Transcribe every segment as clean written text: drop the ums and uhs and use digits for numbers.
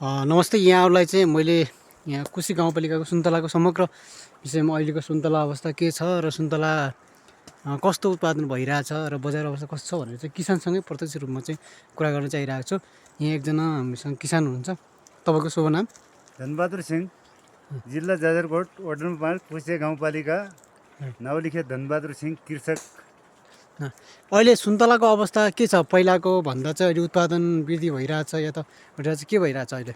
नमस्ते यहाँहरूलाई चाहिँ मैले यहाँ कुशी गाउँपालिकाको सुन्तलाको समग्र विषयमा अहिलेको सुन्तला अवस्था के छ र सुन्तला कस्तो उत्पादन भइरहेछ र बजार अवस्था कस्तो छ भनेर चाहिँ किसानसँगै प्रत्यक्ष रूपमा चाहिँ कुरा गर्न चाहिरहेको छु। यहाँ एकजना हामीसँग किसान हुनुहुन्छ, तपाईँको शुभ नाम? धनबहादुर सिंह, जिल्ला जाजरकोट, वडा नम्बर 5, कुशे गाउँपालिका, नवलिखे धनबहादुर सिंह, कृषक। अहिले सुन्तलाको अवस्था के छ? पहिलाको भन्दा चाहिँ अहिले उत्पादन वृद्धि भइरहेछ या त घटिरहेछ, के भइरहेछ अहिले?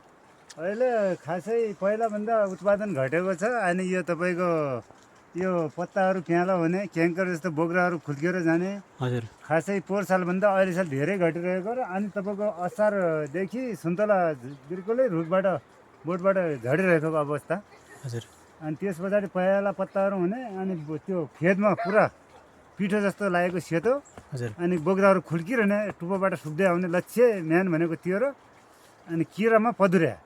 अहिले खासै पहिलाभन्दा उत्पादन घटेको छ। अनि यो तपाईँको यो पत्ताहरू प्यालो हुने, क्याङ्कर जस्तो बोक्राहरू खुल्किएर जाने, हजुर, खासै पोहोर सालभन्दा अहिले साल धेरै घटिरहेको र अनि तपाईँको असारदेखि सुन्तला बिल्कुलै बोटबाट झडिरहेको अवस्था। हजुर। अनि त्यस पछाडि पहेँला पत्ताहरू हुने, अनि त्यो खेतमा पुरा पिठो जस्तो लागेको सेतो, हजुर। अनि बोक्राहरू खुल्किरहने, टुप्पोबाट सुक्दै आउने, लक्ष्य म्यान भनेको त्यो र अनि किरामा पदुर्या,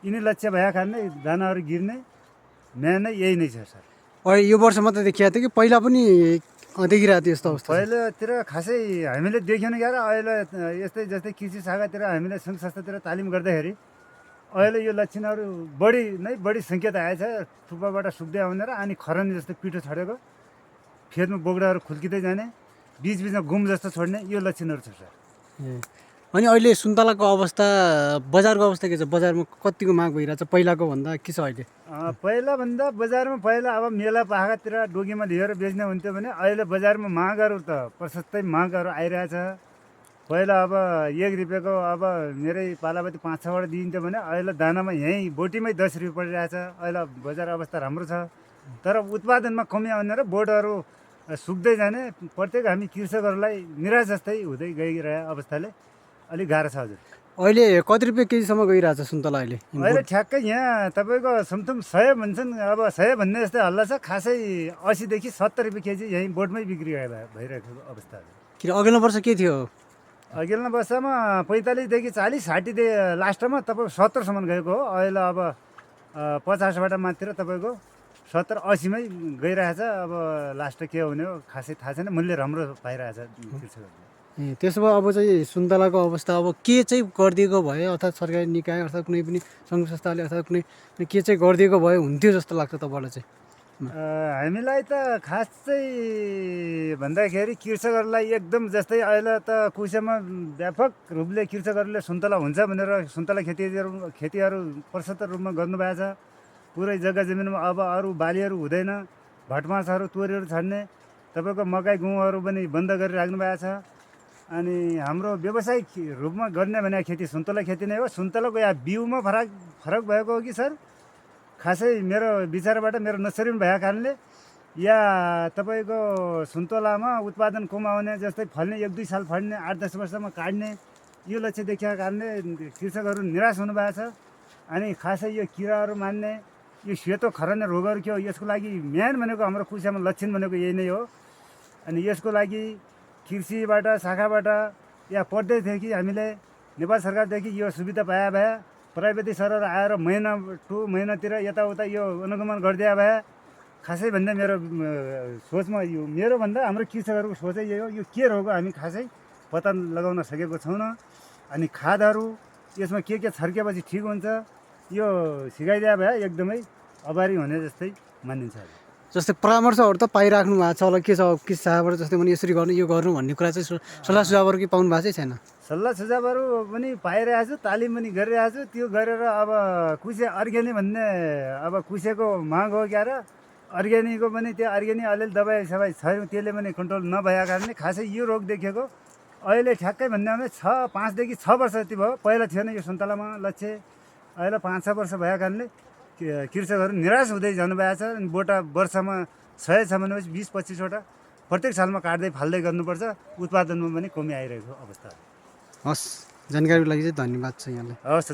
यिनी लक्ष्य भए खाने, दानाहरू गिर्ने म्यान नै यही नै छ सर। अहिले यो वर्ष मात्रै देखिएको थियो कि पहिला पनि देखिरहेको थियो यस्तो अवस्था? पहिलातिर खासै हामीले देख्यौँ क्या, अहिले यस्तै जस्तै कृषि शाखातिर हामीले सङ्घ संस्थातिर तालिम गर्दाखेरि अहिले यो लक्षणहरू बढी सङ्केत आएछ। टुप्पाबाट सुक्दै आउने र अनि खरानी जस्तो पिठो छडेको, खेतमा बोक्राहरू खुल्किँदै जाने, बिचबिचमा गुम जस्तो छोड्ने, यो लक्षणहरू छ सर। अनि अहिले सुन्तलाको अवस्था, बजारको अवस्था के छ? बजारमा कतिको माग भइरहेछ पहिलाको भन्दा के छ अहिले? पहिलाभन्दा बजारमा पहिला अब मेला पाखातिर डोकीमा लिएर बेच्ने हुन्थ्यो भने अहिले बजारमा मागहरू त प्रशस्तै मागहरू आइरहेछ। पहिला अब 1 रुपियाँको अब मेरै पालापति 5-6 दिइन्थ्यो भने अहिले दानामा यहीँ बोटीमै 10 रुपियाँ परिरहेछ। अहिले बजार अवस्था राम्रो छ, तर उत्पादनमा कमी आउने र बोटहरू सुक्दै जाने, प्रत्येक हामी कृषकहरूलाई निराश जस्तै हुँदै गइरहेको अवस्थाले अलिक गाह्रो छ हजुर। अहिले कति रुपियाँ केजीसम्म गइरहेछ सुन्तला अहिले? अहिले ठ्याक्कै यहाँ तपाईँको समथम 100 भन्छन्, अब 100 भन्ने जस्तै हल्ला छ। खासै 80 देखि 70 रुपियाँ केजी यहीँ बोटमै बिक्री भइरहेको अवस्था हो। किन अघिल्लो वर्ष के थियो? अघिल्लो वर्षमा 45 देखि 40, 60 लास्टमा तपाईँको 70सम्म गएको हो। अहिले अब 50बाट माथितिर तपाईँको 70-80मै गइरहेछ। अब लास्ट के हुने हो खासै थाहा छैन। मूल्य राम्रो पाइरहेछ कृषकहरूले। त्यसो भए अब चाहिँ सुन्तलाको अवस्था अब के चाहिँ गरिदिएको भए, अर्थात् सरकारी निकाय अर्थात् कुनै पनि सङ्घ संस्थाले अर्थात् कुनै के चाहिँ गरिदिएको भए हुन्थ्यो जस्तो लाग्छ तपाईँलाई चाहिँ? हामीलाई त खास चाहिँ भन्दाखेरि कृषकहरूलाई एकदम जस्तै अहिले त कुशेमा व्यापक रूपले कृषकहरूले सुन्तला हुन्छ भनेर सुन्तला खेतीहरू प्रशस्त रूपमा गर्नुभएको छ। पुरै जग्गा जमिनमा अब अरू बालीहरू हुँदैन, भटमासहरू तोरीहरू छाड्ने, तपाईँको मकै गहुँहरू पनि बन्द गरिराख्नु भएको छ। अनि हाम्रो व्यावसायिक रूपमा गर्ने भने खेती सुन्तला खेती नै हो। सुन्तलाको यहाँ बिउमा फरक भएको हो कि सर? खासै मेरो विचारबाट मेरो नर्सरीमा भएको कारणले या तपाईँको सुन्तलामा उत्पादन कमाउने, जस्तै फल्ने 1-2 साल फल्ने, 8-10 वर्षमा काट्ने, यो लक्ष्य देखेको कारणले कृषकहरू निराश हुनुभएको छ। अनि खासै यो किराहरू मान्ने, यो सेतो खरानी रोगहरू के हो, यसको लागि म्यान भनेको हाम्रो कुशेमा लक्षण भनेको यही नै हो। अनि यसको लागि कृषिबाट शाखाबाट या पढ्दै थियो कि हामीले नेपाल सरकारदेखि यो सुविधा पाए भए, प्राइभेट सरहरू आएर महिनातिर यताउता यो अनुगमन गरिदिए भए, खासै भन्दा मेरो सोचमा यो मेरो भन्दा हाम्रो कृषकहरूको सोचै यही हो। यो के रोग हो हामी खासै पत्ता लगाउन सकेको छैनौँ। अनि खादहरू यसमा के छर्केपछि ठिक हुन्छ, यो सिकाइदिए भए एकदमै आभारी हुने जस्तै मानिन्छ। जस्तै परामर्शहरू त पाइराख्नु भएको छ होला, के छ किस शाखाबाट जस्तै मैले यसरी गर्नु यो गर्नु भन्ने कुरा चाहिँ सल्लाह सुझावहरू कि पाउनु भएको चाहिँ छैन? सल्लाह सुझावहरू पनि पाइरहेको छु, तालिम पनि गरिरहेको छु। त्यो गरेर अब कुशे अर्ग्यानिक भन्ने अब कुशेको माग हो क्या र अर्ग्यानिकको पनि त्यो अर्ग्यानिक अलिअलि दबाई सबाई छैन, त्यसले पनि कन्ट्रोल नभएको कारणले खासै यो रोग देखेको अहिले ठ्याक्कै भन्ने भने 5 देखि 6 वर्ष जति भयो। पहिला थिएन यो सुन्तलामा लक्ष्य, अहिले 5-6 वर्ष भएको कारणले कृषकहरू निराश हुँदै जानुभएको छ। अनि बोटा वर्षमा 100 छ भनेपछि 20-25वटा प्रत्येक सालमा काट्दै फाल्दै गर्नुपर्छ। उत्पादनमा पनि कमी आइरहेको अवस्था। हस्, जानकारीको लागि चाहिँ धन्यवाद छ यहाँलाई। हवस्।